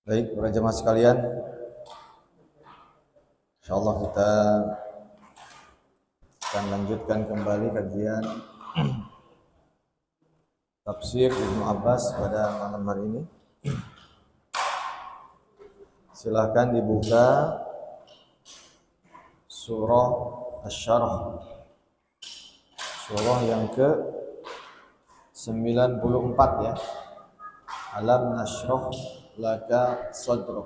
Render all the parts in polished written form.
Baik, para jemaah sekalian, insyaallah kita akan lanjutkan kembali kajian tafsir Ibnu Abbas pada malam hari ini. Silahkan dibuka surah Asy-Syarh, surah yang ke-94 ya. Alam nashrah laka sadrak.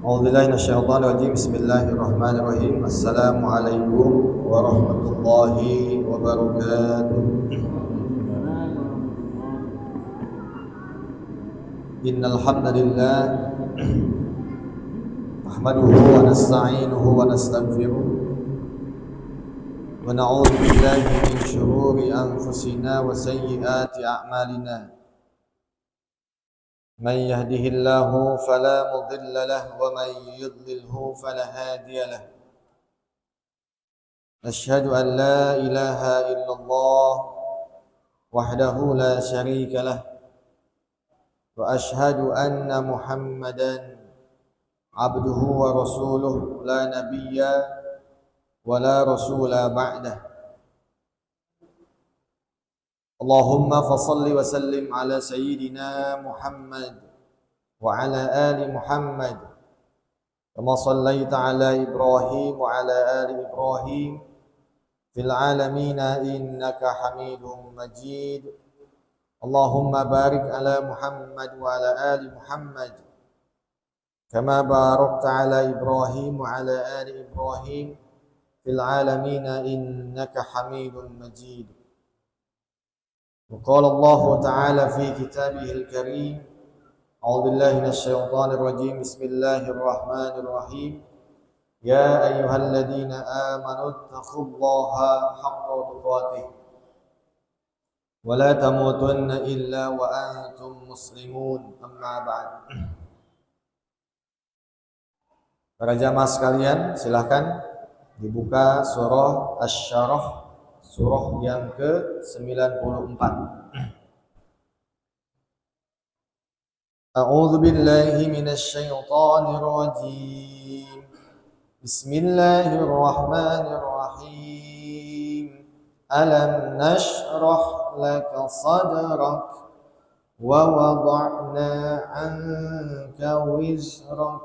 A'udzubillahi minasyaitonir rajim. Bismillahirrahmanirrahim. Assalamualaikum warahmatullahi wabarakatuh. Innal hamdalillah nahmaduhu wa nasta'inuhu wa nastaghfiruh wa na'udzu billahi min shururi anfusina wa sayyiati a'malina. من يهده الله فلا مضل له ومن يضلله فلا هادي له أشهد أن لا إله إلا الله وحده لا شريك له وأشهد أن محمدا عبده ورسوله لا نبي ولا رسول بعده اللهم فصل وسلم على سيدنا محمد وعلى آل محمد كما صليت على إبراهيم وعلى آل إبراهيم في العالمين إنك حميد مجيد اللهم بارك على محمد وعلى آل محمد كما باركت على إبراهيم وعلى آل إبراهيم في العالمين إنك حميد مجيد وقال الله تعالى في كتابه الكريم أعوذ بالله من الشيطان الرجيم بسم الله الرحمن الرحيم يا أيها الذين آمنوا اتقوا الله حق تقاته ولا تموتن إلا وأنتم مسلمون أما بعد. Para jamaah sekalian, silahkan dibuka surah Asy-Syarh, surah yang ke-94. A'udzu billahi minasy syaithanir rajim. Bismillahirrahmanirrahim. Alam nashrah laka sadrak wa wada'na 'anka wizrak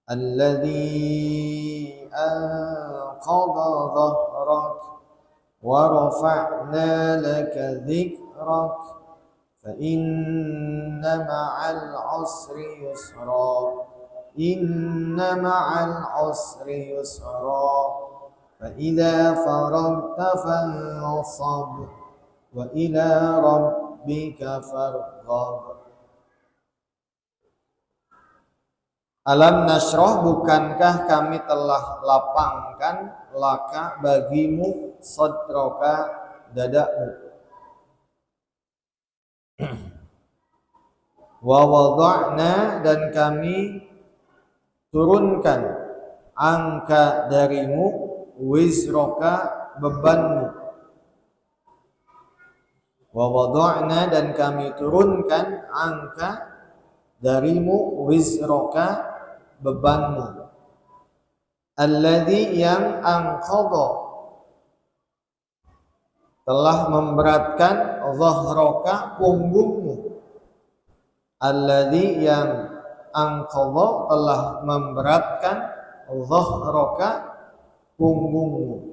alladhi anqadha dhahrak ورفعنا لك ذكرك فإن مع العسر يسرا إن مع العسر يسرا فإذا فرغت فانصب وإلى ربك فارغب. Alam nashrah, bukankah kami telah lapangkan laka bagimu sadraka dadamu, wa wada'na dan kami turunkan angka darimu wizroka bebanmu, wa wada'na dan kami turunkan angka darimu wizroka bebanmu, alladzi yang anqadha telah memberatkan dhahraka punggungmu, alladzi yang anqadha telah memberatkan dhahraka punggungmu,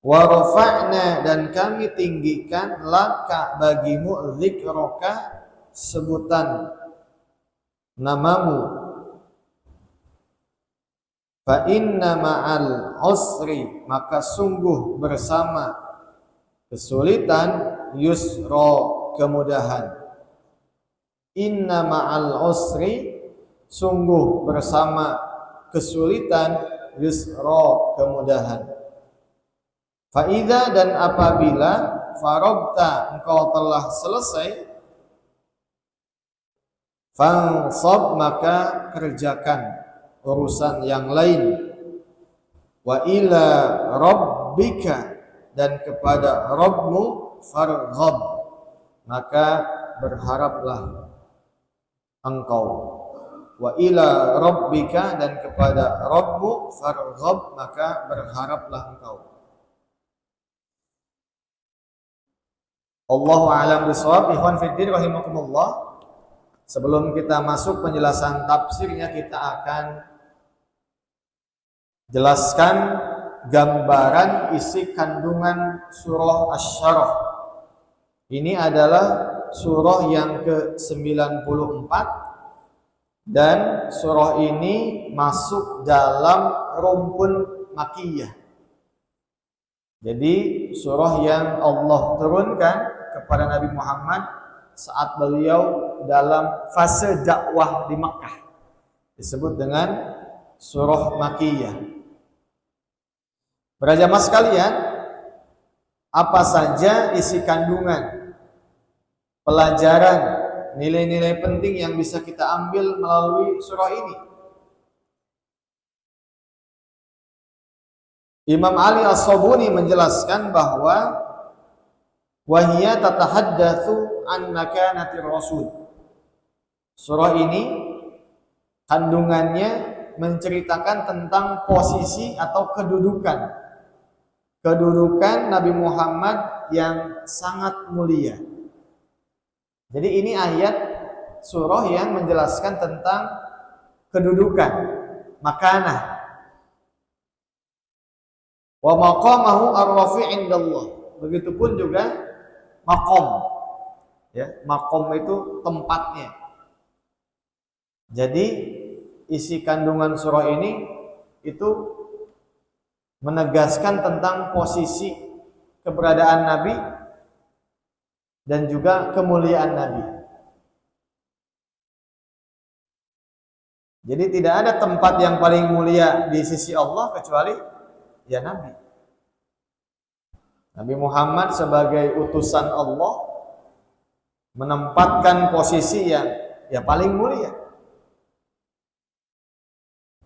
wa rafa'na dan kami tinggikan laka bagimu dzikraka sebutan namamu, fa inna ma'al usri maka sungguh bersama kesulitan yusra kemudahan, inna ma'al usri sungguh bersama kesulitan yusra kemudahan. Fa'idha, dan apabila faragta, engkau telah selesai, fansab, maka kerjakan urusan yang lain. Wa ila rabbika, dan kepada Rabbmu, farghab, maka berharaplah engkau. Wa ila rabbika, dan kepada Rabbmu, farghab, maka berharaplah engkau. Allahu a'lam bishawab. Ikhwan fiddin rahimakumullah. Sebelum kita masuk penjelasan tafsirnya, kita akan jelaskan gambaran isi kandungan surah Asy-Syarah. Ini adalah surah yang ke-94 dan surah ini masuk dalam rumpun Makkiyah. Jadi surah yang Allah turunkan kepada Nabi Muhammad saat beliau dalam fase dakwah di Makkah, disebut dengan surah Makkiyah. Para jamaah sekalian, apa saja isi kandungan, pelajaran, nilai-nilai penting yang bisa kita ambil melalui surah ini? Imam Ali As-Sabuni menjelaskan bahwa wahiyya tatahaddatsu an makanatir rasul. Surah ini kandungannya menceritakan tentang posisi atau kedudukan Nabi Muhammad yang sangat mulia. Jadi ini ayat surah yang menjelaskan tentang kedudukan, makanah. Wa maqamahu ar-rafi' indallah. Begitupun juga maqam. Ya, maqam itu tempatnya. Jadi isi kandungan surah ini itu menegaskan tentang posisi keberadaan Nabi dan juga kemuliaan Nabi. Jadi tidak ada tempat yang paling mulia di sisi Allah kecuali ya Nabi. Nabi Muhammad sebagai utusan Allah menempatkan posisi yang ya paling mulia.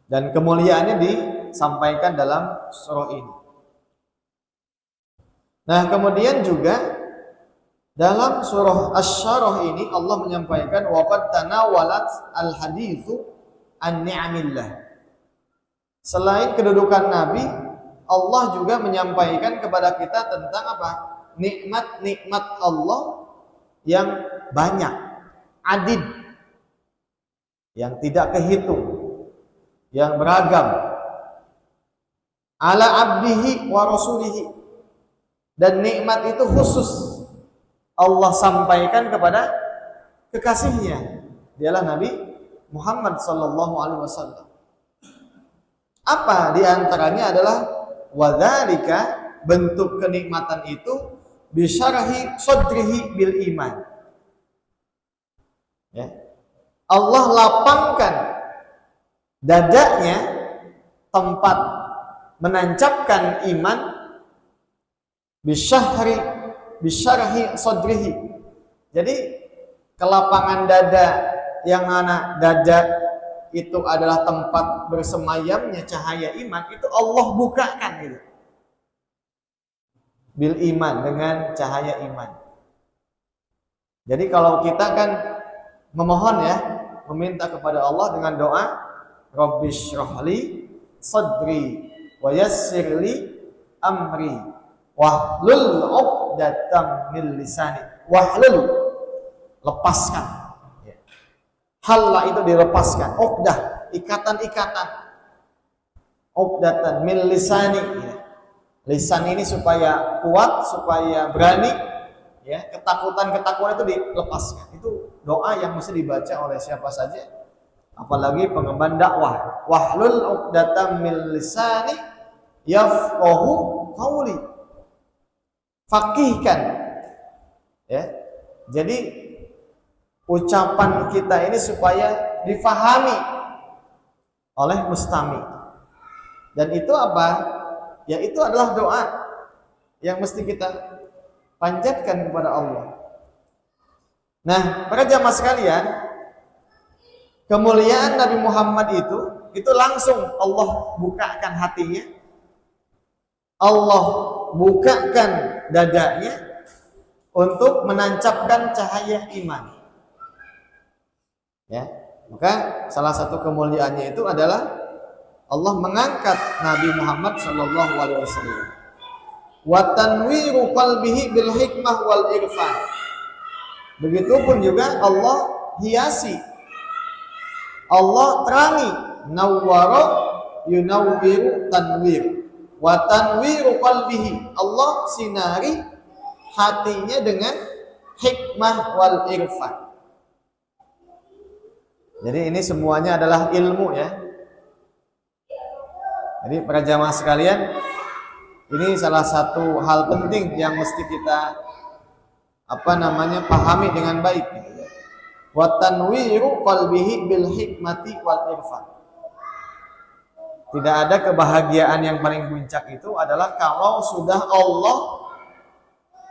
Dan kemuliaannya disampaikan dalam surah ini. Nah, kemudian juga dalam surah Asy-Syarah ini Allah menyampaikan waqad tanawalat al-haditsu an ni'amillah. Selain kedudukan Nabi, Allah juga menyampaikan kepada kita tentang apa? Nikmat-nikmat Allah yang banyak, adid, yang tidak kehitung, yang beragam. Ala abdihi wa rasulihi. Dan nikmat itu khusus Allah sampaikan kepada kekasihnya. Dialah Nabi Muhammad sallallahu alaihi wasallam. Apa diantaranya adalah wadzalika, bentuk kenikmatan itu bisyarahi sadrihi bil iman. Ya. Allah lapangkan dadanya, tempat menancapkan iman, bisyarahi sadrihi. Jadi kelapangan dada, yang mana dada itu adalah tempat bersemayamnya cahaya iman, itu Allah bukakan gitu. Bil iman, dengan cahaya iman. Jadi kalau kita kan memohon ya, meminta kepada Allah dengan doa Rabbishrahli sadri wa yassirli amri wahlul 'uqdatam min lisani. Wahlul, lepaskan. Halla itu dilepaskan, uqdah, ikatan-ikatan. Uqdatan min lisani. Lisan ini supaya kuat, supaya berani, ya, ketakutan-ketakutan itu dilepaskan. Itu doa yang mesti dibaca oleh siapa saja, apalagi pengemban dakwah. Wahlul 'uqdatam min lisani yafqahu qawli. Fakihkan, ya. Jadi ucapan kita ini supaya difahami oleh mustami. Dan itu apa? Ya itu adalah doa. yang mesti kita panjatkan kepada Allah. Nah, para jamaah sekalian, kemuliaan Nabi Muhammad itu langsung Allah bukakan hatinya, Allah bukakan dadanya untuk menancapkan cahaya iman. Ya, maka salah satu kemuliaannya itu adalah Allah mengangkat Nabi Muhammad sallallahu alaihi wasallam. Wa tanwiru qalbihi bil hikmah wal irfan. Begitupun juga Allah hiasi, Allah terangi, nawwara yunawwiru tanwir. Wa tanwiru qalbihi, Allah sinari hatinya dengan hikmah wal irfan. Jadi ini semuanya adalah ilmu ya. Jadi para jamaah sekalian, ini salah satu hal penting yang mesti kita pahami dengan baik. Wa tanwiru qalbihi bil hikmati wal irfan. Tidak ada kebahagiaan yang paling puncak itu adalah kalau sudah Allah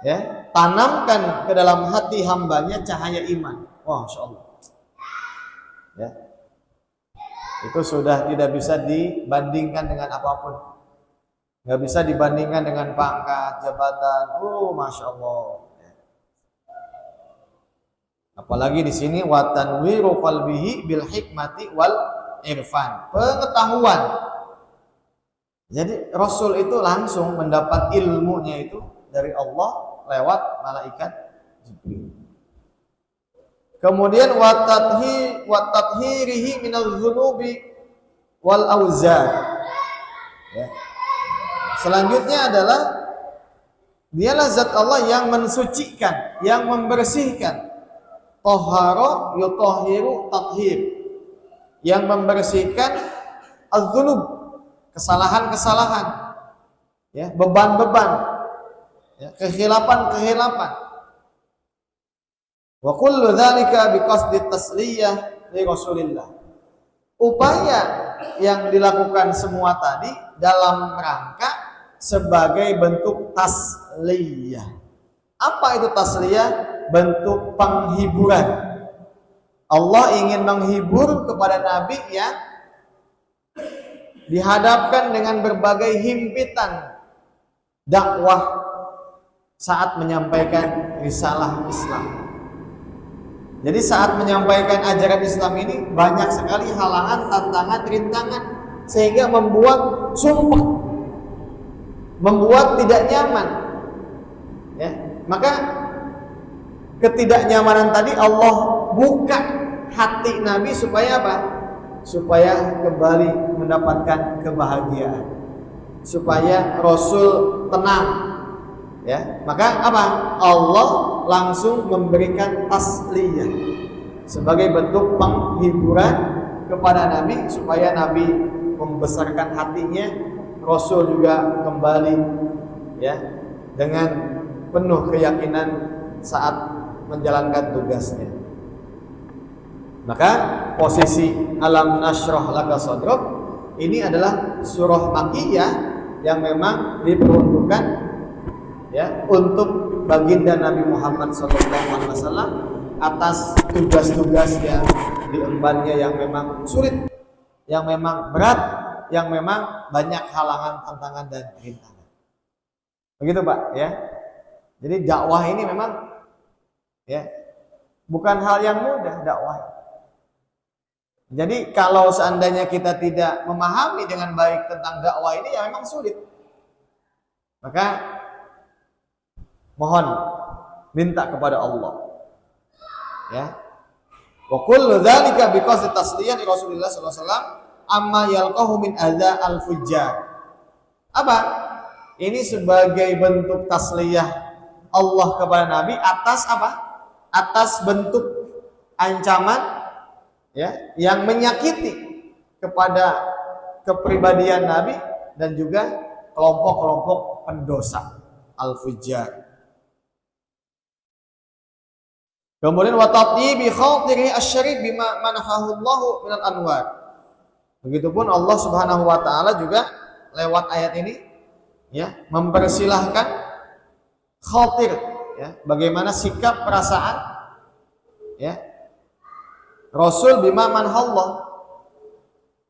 ya tanamkan ke dalam hati hambanya cahaya iman. Wah, insyaallah. Ya. Itu sudah tidak bisa dibandingkan dengan apapun. Nggak bisa dibandingkan dengan pangkat, jabatan. Masya Allah. Apalagi di sini wa tanwiru qalbihi bil hikmati wal irfan. Pengetahuan. Jadi Rasul itu langsung mendapat ilmunya itu dari Allah lewat malaikat Jibril. Kemudian wa tathhirihi minadz dzunubi wal auzar. Ya. Selanjutnya adalah dialah zat Allah yang mensucikan, yang membersihkan. Tahara yutahhiru tathhir. Yang membersihkan az-dzunub, kesalahan-kesalahan. Ya, beban-beban. Ya, kehilapan-kehilapan. Wa kullu dzalika biqasdi tasliyah li Rasulillah. Upaya yang dilakukan semua tadi dalam rangka sebagai bentuk tasliyah. Apa itu tasliyah? Bentuk penghiburan. Allah ingin menghibur kepada Nabi yang dihadapkan dengan berbagai himpitan dakwah saat menyampaikan risalah Islam. Jadi saat menyampaikan ajaran Islam ini banyak sekali halangan, tantangan, rintangan sehingga membuat sumpah, membuat tidak nyaman. Ya, maka ketidaknyamanan tadi Allah buka hati Nabi supaya apa? Supaya kembali mendapatkan kebahagiaan, supaya Rasul tenang. Ya, maka apa? Allah langsung memberikan tasliyah sebagai bentuk penghiburan kepada Nabi supaya Nabi membesarkan hatinya, Rasul juga kembali ya dengan penuh keyakinan saat menjalankan tugasnya. Maka posisi alam nashrah laka sadrak ini adalah surah Makkiyah yang memang diperuntukkan ya untuk baginda Nabi Muhammad SAW atas tugas-tugas yang diembannya yang memang sulit, yang memang berat, yang memang banyak halangan, tantangan dan rintangan. Begitu Pak ya. Jadi dakwah ini memang ya bukan hal yang mudah dakwah. Jadi kalau seandainya kita tidak memahami dengan baik tentang dakwah ini ya memang sulit. Maka mohon minta kepada Allah. Ya. Wa kullu dzalika biqasdi tasliyan Rasulullah sallallahu alaihi wasallam amma yalqahu min adza al-fujjar. Apa? Ini sebagai bentuk tasliyah Allah kepada Nabi atas apa? Atas bentuk ancaman ya yang menyakiti kepada kepribadian Nabi dan juga kelompok-kelompok pendosa al-fujjar. Kemudian wa tatibi khatirihi asy-syarif bima manahahu Allahu minal anwar. Begitupun Allah Subhanahu wa taala juga lewat ayat ini ya mempersilahkan khatir, ya, bagaimana sikap perasaan, ya, Rasul bima manhallah.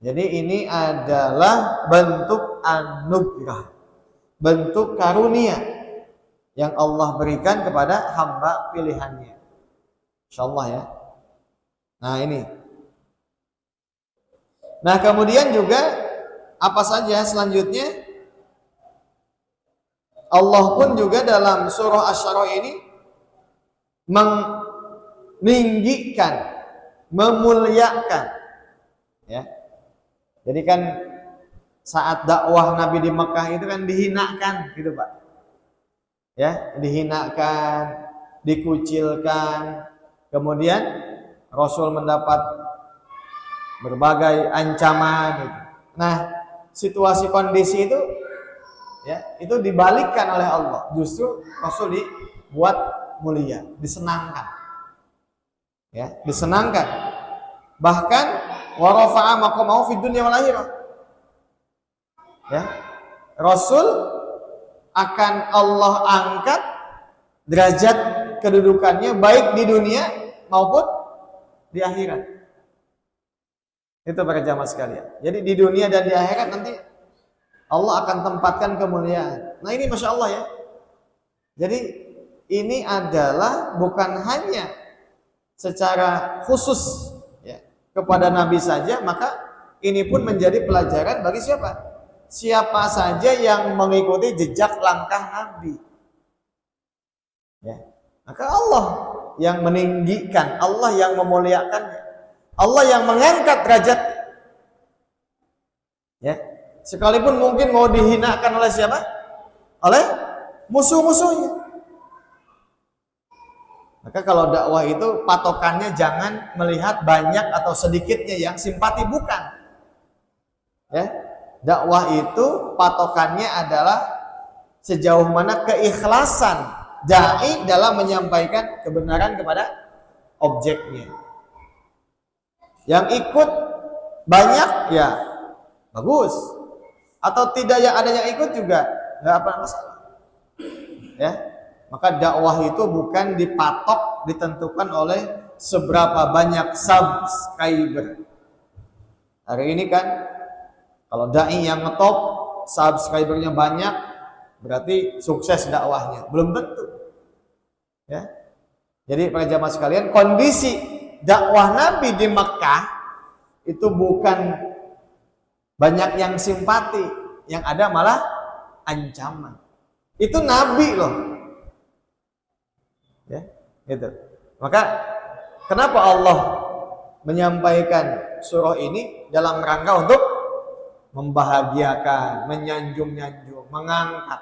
Jadi ini adalah bentuk anugerah, bentuk karunia yang Allah berikan kepada hamba pilihannya. Insyaallah ya. Nah ini. Nah kemudian juga apa saja selanjutnya? Allah pun juga dalam surah Asy-Syura ini meninggikan, memuliakan, ya. Jadi kan saat dakwah Nabi di Mekah itu kan dihinakan gitu Pak, ya, dihinakan, dikucilkan, kemudian Rasul mendapat berbagai ancaman gitu. Nah situasi kondisi itu, ya, itu dibalikkan oleh Allah, justru Rasul dibuat mulia, disenangkan, ya, disenangkan, bahkan wa rafa'a maqamahu fid dunya wal akhirah, ya, Rasul akan Allah angkat derajat kedudukannya baik di dunia maupun di akhirat. Itu para jamaah sekalian. Jadi di dunia dan di akhirat nanti Allah akan tempatkan kemuliaan. Nah ini Masya Allah ya. Jadi ini adalah bukan hanya secara khusus, ya, kepada Nabi saja, maka ini pun menjadi pelajaran bagi siapa? Siapa saja yang mengikuti jejak langkah Nabi. Ya. Maka Allah yang meninggikan, Allah yang memuliakannya, Allah yang mengangkat derajat. Ya. Sekalipun mungkin mau dihinakan oleh siapa? Oleh musuh-musuhnya. Maka kalau dakwah itu patokannya jangan melihat banyak atau sedikitnya yang simpati, bukan. Ya, dakwah itu patokannya adalah sejauh mana keikhlasan dai dalam menyampaikan kebenaran kepada objeknya. Yang ikut banyak ya bagus, atau tidak yang ada yang ikut juga nggak apa masalah. Ya. Maka dakwah itu bukan dipatok, ditentukan oleh seberapa banyak subscriber. Hari ini kan kalau dai yang ngetop, subscribernya banyak, berarti sukses dakwahnya. Belum tentu. Ya. Jadi para jamaah sekalian, kondisi dakwah Nabi di Mekah itu bukan banyak yang simpati, yang ada malah ancaman. Itu Nabi loh. Ya, gitu. Maka kenapa Allah menyampaikan surah ini dalam rangka untuk membahagiakan, menyanjung-nyanjung, mengangkat,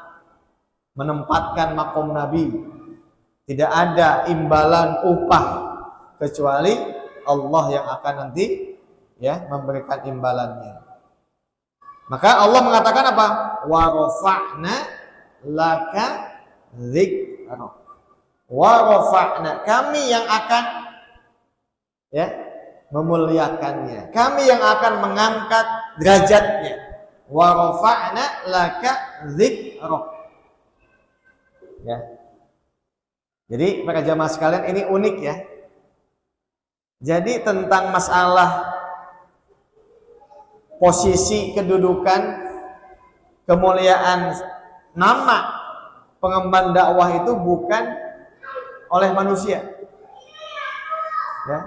menempatkan makom Nabi. Tidak ada imbalan upah kecuali Allah yang akan nanti, ya, memberikan imbalannya. Maka Allah mengatakan apa? Wa rafa'na laka dzikra. Wa rafa'na, kami yang akan, ya, memuliakannya. Kami yang akan mengangkat derajatnya. Wa rafa'na laka dzikra. Ya. Jadi para jamaah sekalian, ini unik ya. Jadi tentang masalah posisi, kedudukan, kemuliaan nama pengemban dakwah itu bukan oleh manusia, ya,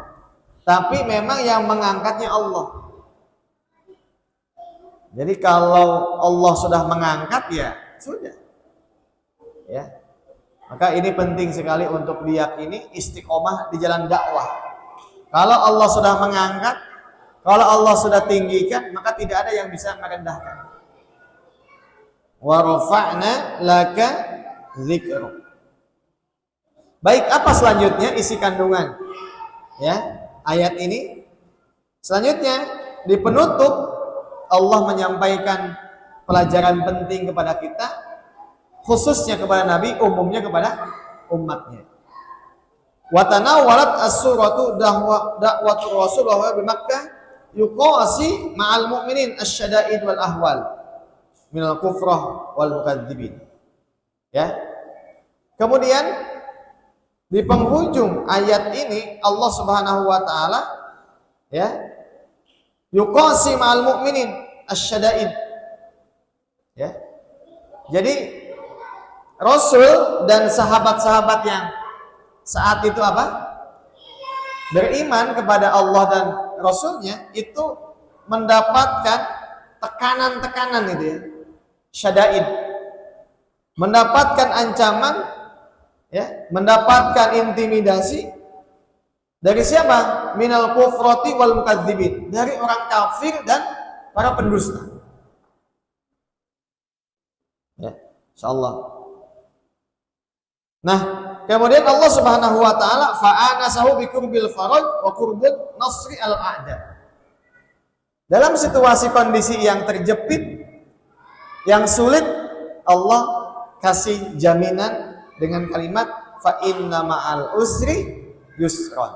tapi memang yang mengangkatnya Allah. Jadi kalau Allah sudah mengangkat, ya sudah, ya. Maka ini penting sekali untuk diyakini, istiqomah di jalan dakwah. Kalau Allah sudah mengangkat, kalau Allah sudah tinggikan, maka tidak ada yang bisa merendahkan. Wa rafa'na laka dzikra. Baik, apa selanjutnya isi kandungan, ya, ayat ini? Selanjutnya di penutup Allah menyampaikan pelajaran penting kepada kita, khususnya kepada Nabi, umumnya kepada umatnya. Wa tanawwalat as-suratu da'watu Rasulullah bi Makkah yuqasi ma'al mu'minin asy-syada'id wal ahwal minal kufrah wal mukadzibin. Ya. Kemudian di penghujung ayat ini Allah Subhanahu wa taala ya yuqasi ma'al mu'minin asyada'id. Ya. Jadi Rasul dan sahabat-sahabat yang saat itu apa? Beriman kepada Allah dan Rasulnya itu mendapatkan tekanan-tekanan itu ya. Syada'id. Mendapatkan ancaman ya, mendapatkan intimidasi dari siapa? Minal kufrati wal mukadzibin, dari orang kafir dan para pendusta. Ya, insyaallah. Nah, kemudian Allah Subhanahu wa taala fa'anasahu bikurbil faraj wa qurbun nasri al-a'da. Dalam situasi kondisi yang terjepit, yang sulit, Allah kasih jaminan dengan kalimat fa inna ma'al usri yusra.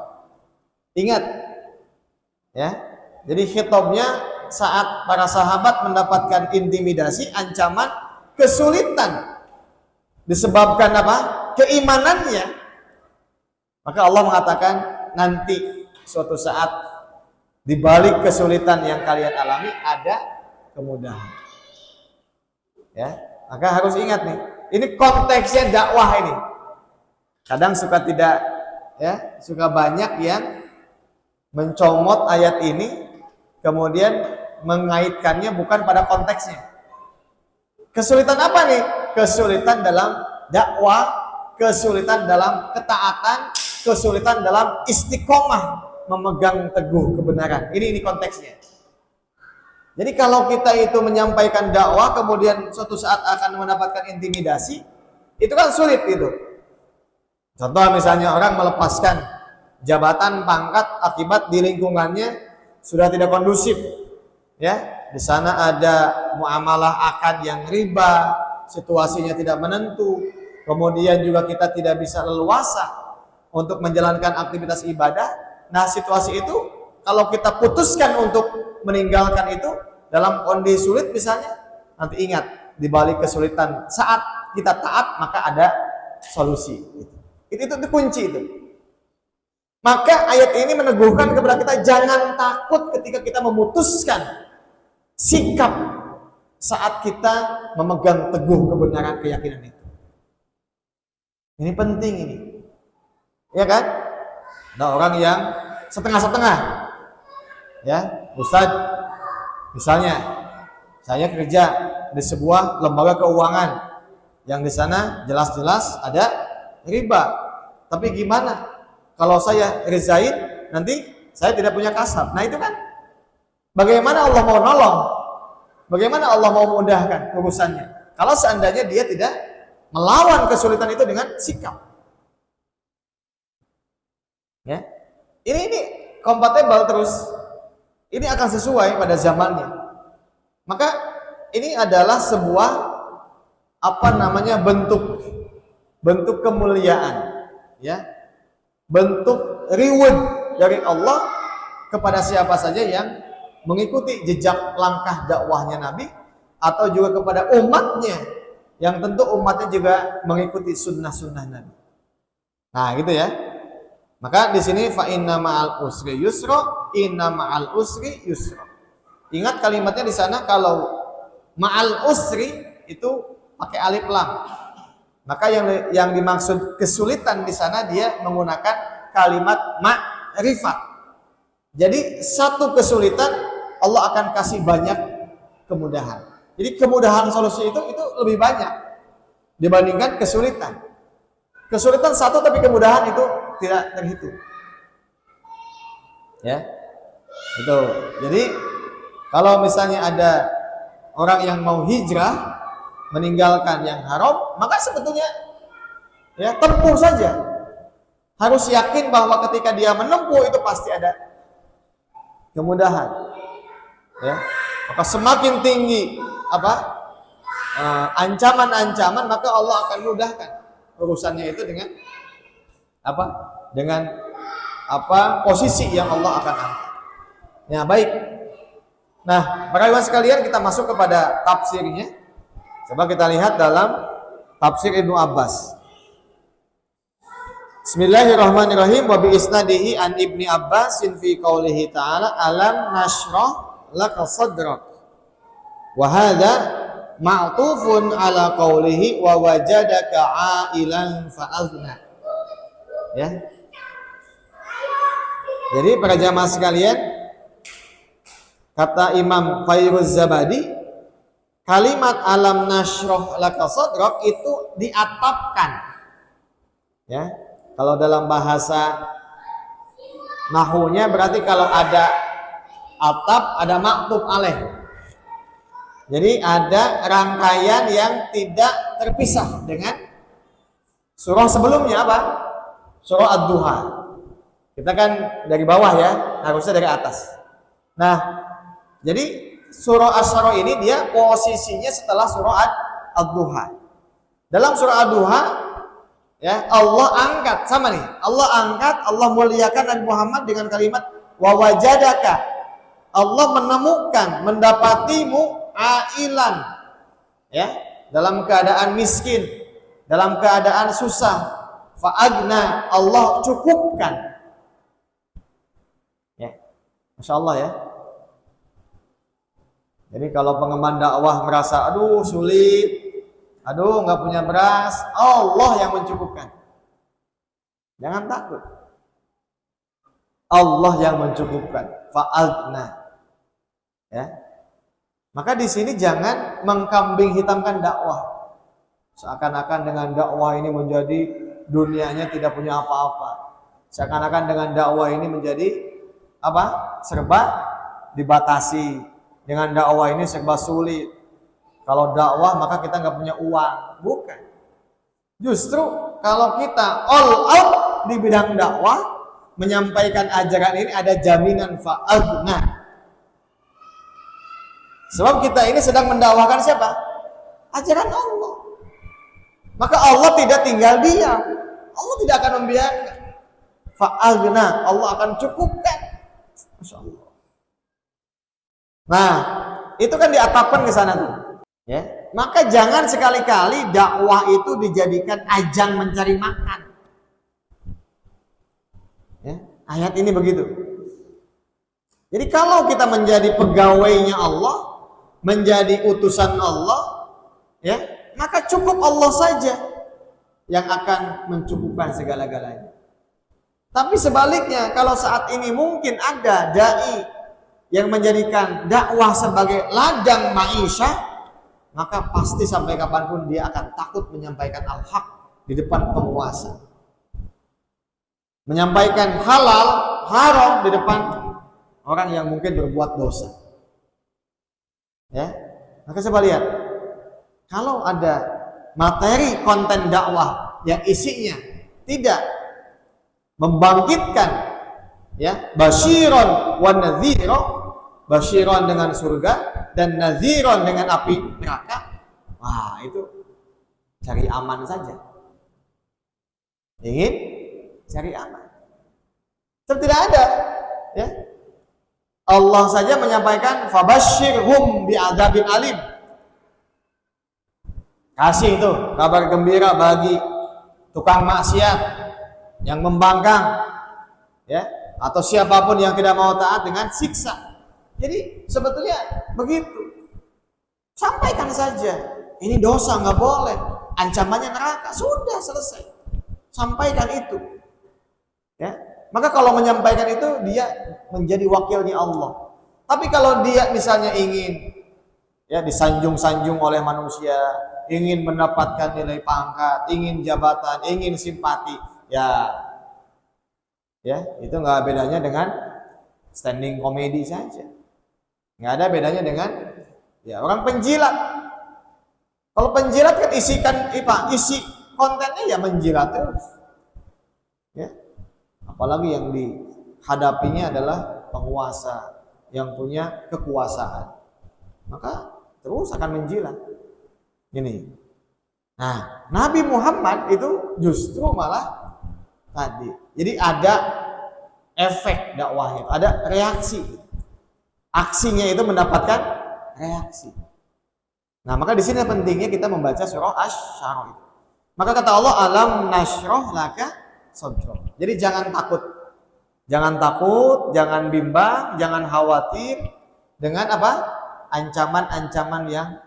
Ingat ya. Jadi khitabnya saat para sahabat mendapatkan intimidasi, ancaman, kesulitan disebabkan apa? Keimanannya. Maka Allah mengatakan nanti suatu saat di balik kesulitan yang kalian alami ada kemudahan. Ya, maka harus ingat nih, ini konteksnya dakwah ini. Kadang suka tidak ya, suka banyak yang mencomot ayat ini kemudian mengaitkannya bukan pada konteksnya. Kesulitan apa nih? Kesulitan dalam dakwah, kesulitan dalam ketaatan, kesulitan dalam istiqomah memegang teguh kebenaran. Ini konteksnya. Jadi kalau kita itu menyampaikan dakwah kemudian suatu saat akan mendapatkan intimidasi, itu kan sulit itu. Contoh misalnya orang melepaskan jabatan pangkat akibat di lingkungannya sudah tidak kondusif. Ya, di sana ada muamalah akad yang riba, situasinya tidak menentu. Kemudian juga kita tidak bisa leluasa untuk menjalankan aktivitas ibadah. Nah, situasi itu kalau kita putuskan untuk meninggalkan itu dalam kondisi sulit misalnya, nanti ingat di balik kesulitan saat kita taat maka ada solusi. Itu kunci itu. Maka ayat ini meneguhkan kepada kita jangan takut ketika kita memutuskan sikap saat kita memegang teguh kebenaran keyakinan itu. Ini penting ini. Ya kan? Ada orang yang setengah-setengah. Ya, Ustaz, misalnya saya kerja di sebuah lembaga keuangan yang di sana jelas-jelas ada riba. Tapi gimana? Kalau saya resign, nanti saya tidak punya kasab. Nah itu kan, bagaimana Allah mau nolong? Bagaimana Allah mau memudahkan urusannya? Kalau seandainya dia tidak melawan kesulitan itu dengan sikap. Ya, ini kompatibel terus. Ini akan sesuai pada zamannya. Maka ini adalah sebuah bentuk kemuliaan, ya. Bentuk reward dari Allah kepada siapa saja yang mengikuti jejak langkah dakwahnya Nabi atau juga kepada umatnya yang tentu umatnya juga mengikuti sunnah-sunnah Nabi. Nah, gitu ya. Maka di sini fa inna ma'al usri yusra, inna ma'al usri yusra. Ingat kalimatnya di sana kalau ma'al usri itu pakai alif lam. Maka yang dimaksud kesulitan di sana dia menggunakan kalimat ma'rifat. Jadi satu kesulitan Allah akan kasih banyak kemudahan. Jadi kemudahan solusi itu lebih banyak dibandingkan kesulitan. Kesulitan satu tapi kemudahan itu tidak terhitung. Ya. Itu. Jadi kalau misalnya ada orang yang mau hijrah meninggalkan yang haram, maka sebetulnya ya tempuh saja. Harus yakin bahwa ketika dia menempuh itu pasti ada kemudahan. Ya. Maka semakin tinggi ancaman-ancaman, maka Allah akan mudahkan urusannya itu dengan posisi yang Allah akan angkat. Ya, baik. Nah, para ikhwan sekalian, kita masuk kepada tafsirnya. Coba kita lihat dalam tafsir Ibnu Abbas. Bismillahirrahmanirrahim. Wa bi isnadihi an Ibni Abbasin fi qaulihi ta'ala alam nashrah laka sadrak. Wa hadza ma'tufun ala qaulihi wa wajadaka 'ailan fa'aghna. Ya. Jadi para jamaah sekalian, kata Imam Fairuz Zabadi, kalimat alam nashrah laka sadrak itu diatapkan. Ya. Kalau dalam bahasa nahunya berarti kalau ada atap ada maktub alaih. Jadi ada rangkaian yang tidak terpisah dengan surah sebelumnya apa? Surah Ad-Duha. Kita kan dari bawah ya, harusnya dari atas. Nah, jadi surah Asy-Syura ini dia posisinya setelah surah Ad-Duha. Dalam surah Ad-Duha ya, Allah angkat sama nih. Allah angkat, Allah muliakan Nabi Muhammad dengan kalimat wa wajadaka. Allah menemukan, mendapatimu ailan. Ya, dalam keadaan miskin, dalam keadaan susah. Fa'agna, Allah cukupkan. Ya. Masya Allah ya. Jadi kalau pengemban dakwah merasa aduh sulit, aduh nggak punya beras, Allah yang mencukupkan. Jangan takut. Allah yang mencukupkan. Fa'alna. Ya. Maka di sini jangan mengkambing hitamkan dakwah. Seakan-akan dengan dakwah ini menjadi dunianya tidak punya apa-apa. Seakan-akan dengan dakwah ini menjadi apa? Serba dibatasi. Dengan dakwah ini serba sulit. Kalau dakwah maka kita nggak punya uang, bukan. Justru kalau kita all out di bidang dakwah, menyampaikan ajaran ini ada jaminan fa'agna. Sebab kita ini sedang mendakwakan siapa? Ajaran Allah. Maka Allah tidak tinggal diam. Allah tidak akan membiarkan. Fa'agna, Allah akan cukupkan. Masya Allah. Nah, itu kan diatapkan ke sana tuh. Ya, maka jangan sekali-kali dakwah itu dijadikan ajang mencari makan. Ya, ayat ini begitu. Jadi kalau kita menjadi pegawainya Allah, menjadi utusan Allah, ya, maka cukup Allah saja yang akan mencukupkan segala-galanya. Tapi sebaliknya, kalau saat ini mungkin ada dai yang menjadikan dakwah sebagai ladang ma'isyah, maka pasti sampai kapanpun dia akan takut menyampaikan al-haq di depan penguasa. Menyampaikan halal, haram di depan orang yang mungkin berbuat dosa. Ya, maka coba lihat. Kalau ada materi konten dakwah yang isinya tidak membangkitkan ya, basyiron wa nadhira, basyiron dengan surga dan nadhiron dengan api neraka, wah itu cari aman saja. Ingin cari aman. Tidak ada, ya. Allah saja menyampaikan fabasyirhum bi'adzabin alim. Kasih itu kabar gembira bagi tukang maksiat yang membangkang, ya, atau siapapun yang tidak mau taat dengan siksa. Jadi sebetulnya begitu. Sampaikan saja. Ini dosa, nggak boleh. Ancamannya neraka. Sudah selesai. Sampaikan itu. Ya. Maka kalau menyampaikan itu dia menjadi wakilnya Allah. Tapi kalau dia misalnya ingin ya disanjung-sanjung oleh manusia, ingin mendapatkan nilai pangkat, ingin jabatan, ingin simpati, ya itu nggak bedanya dengan standing komedi saja. Nggak ada bedanya dengan ya orang penjilat. Kalau penjilat kan isi kontennya ya menjilat terus. Ya. Apalagi yang dihadapinya adalah penguasa yang punya kekuasaan. Maka terus akan menjilat. Ini. Nah, Nabi Muhammad itu justru malah tadi. Jadi ada efek dakwahnya, ada reaksi. Aksinya itu mendapatkan reaksi. Nah, maka di sini pentingnya kita membaca surah Asy-Syura. Maka kata Allah, alam nashrah laka sadrak. Jadi jangan takut. Jangan takut, jangan bimbang, jangan khawatir dengan apa? Ancaman-ancaman yang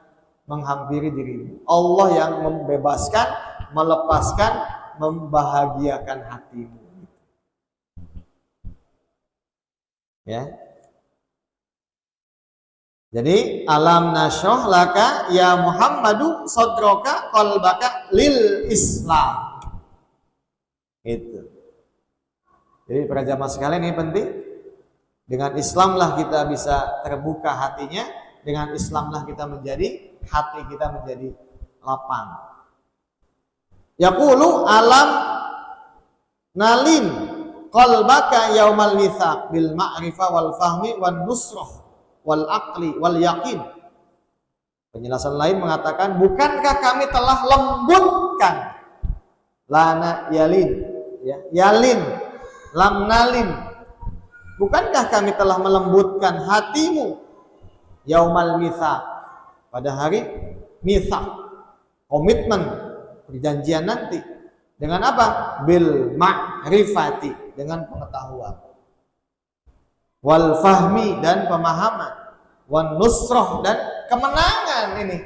menghampiri dirimu. Allah yang membebaskan, melepaskan, membahagiakan hatimu. Ya. Jadi alam nashrah laka ya Muhammadu sadraka qalbaka lil Islam. Itu. Jadi para jamaah sekalian ini penting. Dengan Islamlah kita bisa terbuka hatinya, dengan Islamlah kita menjadi hati kita menjadi lapang. Yaqulu alam nalin qalbaka yaumal mitsaq bil ma'rifah wal fahmi wan nusrah wal aqli wal yaqin. Penjelasan lain mengatakan, bukankah kami telah lembutkan lana yalin, ya, yalin, lam nalin. Bukankah kami telah melembutkan hatimu yaumal mitsaq, pada hari mitsaq, komitmen, perjanjian nanti. Dengan apa? Bil ma'rifati, dengan pengetahuan. Wal fahmi, dan pemahaman. Wan nusroh, dan kemenangan ini.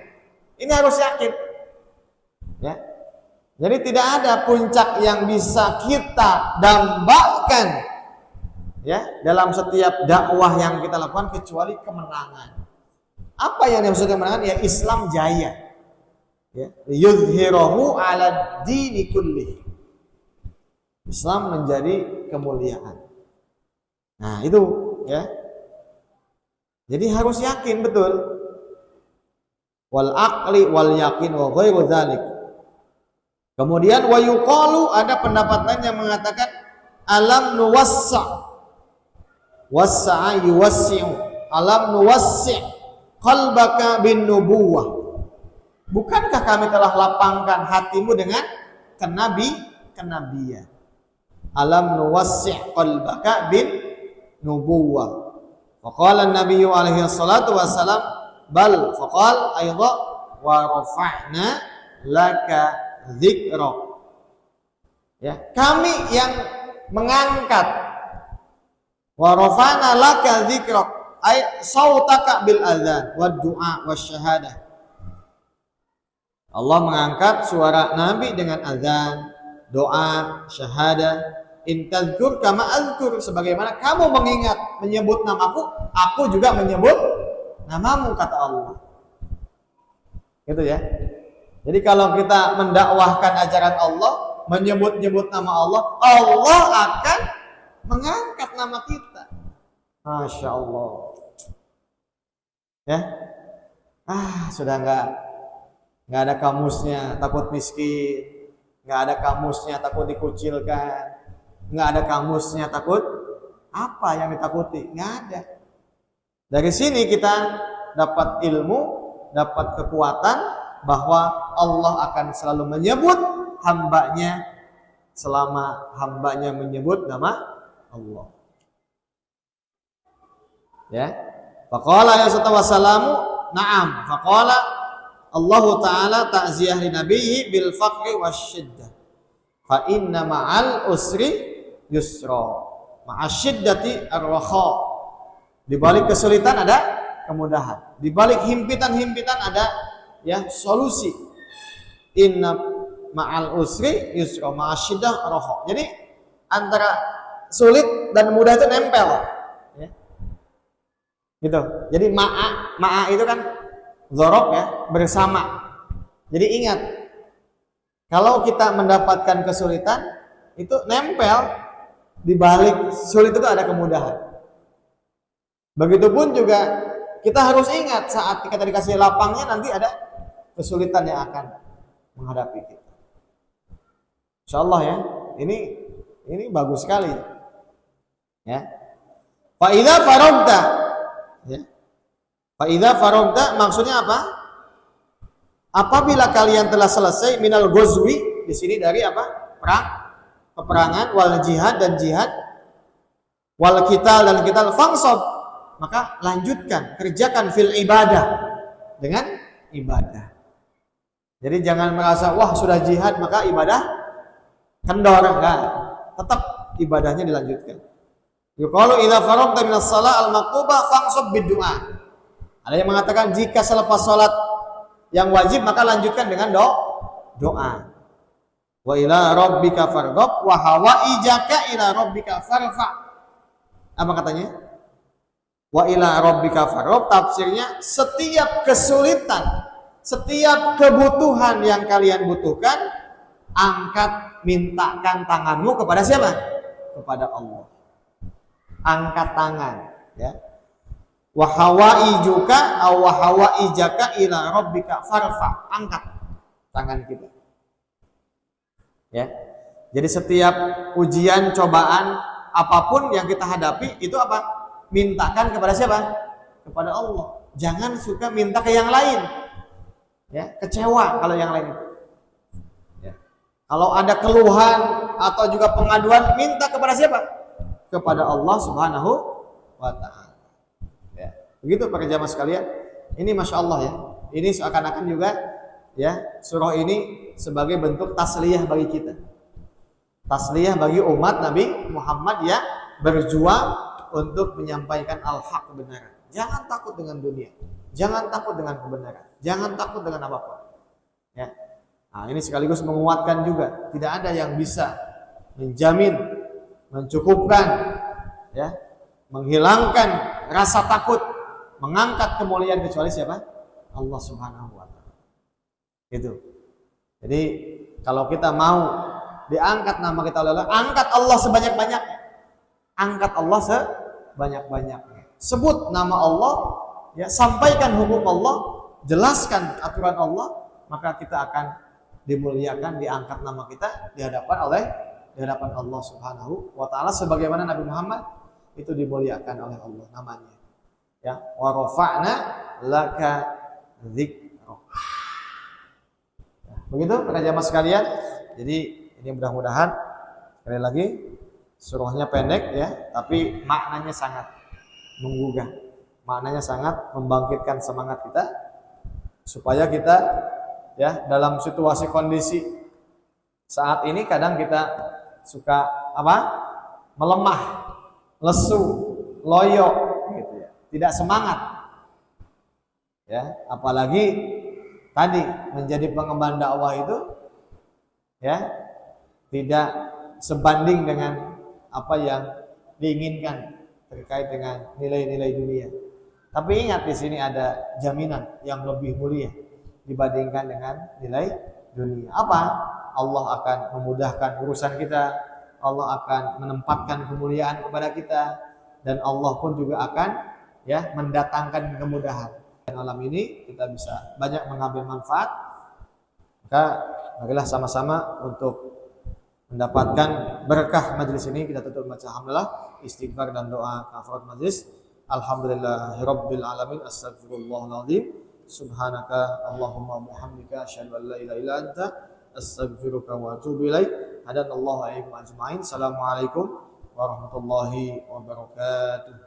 Ini harus yakin. Ya. Jadi tidak ada puncak yang bisa kita dambakan, ya, dalam setiap dakwah yang kita lakukan kecuali kemenangan. Apa yang dimaksud kemenangan? Ya, Islam jaya. Ya, yuzhirahu 'ala dini kullih. Islam menjadi kemuliaan. Nah, itu ya. Jadi harus yakin betul. Wal aqli wal yaqin wa ghairu dzalik. Kemudian wa yuqalu, ada pendapat lain yang mengatakan alam nuwassa wassa'a yuwassi'u, alam nuwassi' qalbaka bin nubuwah. Bukankah kami telah lapangkan hatimu dengan kenabian? Alam nuwassi' qalbaka bin nubuwah. Faqala an-nabiyyu alaihi salatu wassalam bal faqal aidha wa rafa'na laka dzikrak. Ya, kami yang mengangkat. Wa rafa'na laka dzikrak ay sautaka bil adzan wad du'a wasyahadah. Allah mengangkat suara Nabi dengan azan, doa, syahadah. In tadzkur kama azkur, sebagaimana kamu mengingat, menyebut namaku, aku juga menyebut namamu, kata Allah. Gitu ya. Jadi kalau kita mendakwahkan ajaran Allah, menyebut-nyebut nama Allah, Allah akan mengangkat nama kita. Masya Allah. Ya. Sudah nggak ada kamusnya takut miskin, nggak ada kamusnya takut dikucilkan, nggak ada kamusnya takut apa yang ditakuti, nggak ada. Dari sini kita dapat ilmu, dapat kekuatan bahwa Allah akan selalu menyebut hambanya selama hambanya menyebut nama Allah. Ya, faqala ya wassalamu na'am, faqala Allah Ta'ala ta'ziyah li nabiyhi bil faqri wasyiddah fa inna ma'al usri yusra ma'asyiddati ar-rakha. Di balik kesulitan ada kemudahan, di balik himpitan-himpitan ada ya solusi. Inna ma'al usri yusra ma'asyiddah ar-rakha. Jadi antara sulit dan mudah itu nempel ya. Gitu. Jadi ma'a itu kan dzarab ya, bersama. Jadi ingat, kalau kita mendapatkan kesulitan itu nempel, di balik sulit itu ada kemudahan. Begitupun juga kita harus ingat saat kita dikasih lapangnya nanti ada kesulitan yang akan menghadapi kita. Insyaallah ya, ini bagus sekali. Ya. Fa idza faragta, ya. Fa idza faragta maksudnya apa? Apabila kalian telah selesai minal ghazwi, di sini dari apa? Perang, peperangan, wal jihad dan jihad, wal qital dan qital, fangsab, maka lanjutkan, kerjakan fil ibadah, dengan ibadah. Jadi jangan merasa wah sudah jihad maka ibadah kendor, enggak. tetap ibadahnya dilanjutkan. Yuqalu idza faragta minas shalah al-maktubah fansub bid-du'a. Ada yang mengatakan jika selepas salat yang wajib maka lanjutkan dengan doa. Wa ila rabbika farghab wa hawaijaka ila rabbika farfa. Apa katanya? Wa ila rabbika farghab tafsirnya setiap kesulitan, setiap kebutuhan yang kalian butuhkan, angkat, mintakan tanganmu kepada siapa? Kepada Allah. Angkat tangan, ya. Wa hawaijuka aw wa hawaijaka ila rabbika farfa. Angkat tangan kita. Ya. Jadi setiap ujian, cobaan, apapun yang kita hadapi itu apa? Mintakan kepada siapa? Kepada Allah. Jangan suka minta ke yang lain. Ya, kecewa kalau yang lain itu. Ya. Kalau ada keluhan atau juga pengaduan, minta kepada siapa? Kepada Allah Subhanahu wa ta'ala. Ya. Begitu para jamaah sekalian. Ini Masya Allah ya. Ini seakan-akan juga ya, surah ini sebagai bentuk tasliyah bagi kita. Tasliyah bagi umat Nabi Muhammad yang berjuang untuk menyampaikan al-haq, kebenaran. Jangan takut dengan dunia. Jangan takut dengan kebenaran. Jangan takut dengan apapun. Ya. Nah, ini sekaligus menguatkan juga. Tidak ada yang bisa menjamin, mencukupkan, ya, menghilangkan rasa takut, mengangkat kemuliaan kecuali siapa? Allah Subhanahu wa ta'ala. Gitu. Jadi kalau kita mau diangkat nama kita oleh Allah, angkat Allah sebanyak-banyaknya. Angkat Allah sebanyak-banyaknya. Sebut nama Allah, ya, sampaikan hukum Allah, jelaskan aturan Allah, maka kita akan dimuliakan, diangkat nama kita di hadapan Allah Subhanahu wa ta'ala, sebagaimana Nabi Muhammad itu dimuliakan oleh Allah namanya. Ya, wa rafa'na laka dzikrak. Ya, begitu para jamaah sekalian. Jadi ini mudah-mudahan sekali lagi surahnya pendek ya, tapi maknanya sangat menggugah. Maknanya sangat membangkitkan semangat kita supaya kita ya dalam situasi kondisi saat ini kadang kita suka apa? Melemah, lesu, loyo gitu ya. Tidak semangat. Ya, apalagi tadi menjadi pengemban dakwah itu ya tidak sebanding dengan apa yang diinginkan terkait dengan nilai-nilai dunia. Tapi ingat di sini ada jaminan yang lebih mulia dibandingkan dengan nilai dunia. Apa? Allah akan memudahkan urusan kita, Allah akan menempatkan kemuliaan kepada kita, dan Allah pun juga akan ya mendatangkan kemudahan. Dan malam ini kita bisa banyak mengambil manfaat. Maka marilah sama-sama untuk mendapatkan berkah majelis ini. Kita tutup baca alhamdulillah, istighfar dan doa kafarat majelis. Alhamdulillahirabbil alamin, astagfirullahaladzim, subhanaka Allahumma bihamdika asyhadu an la ilaha illa anta astaghfiruka wa atubu ilaik. Hadanallahu ajma'in. Assalamualaikum warahmatullahi wabarakatuh.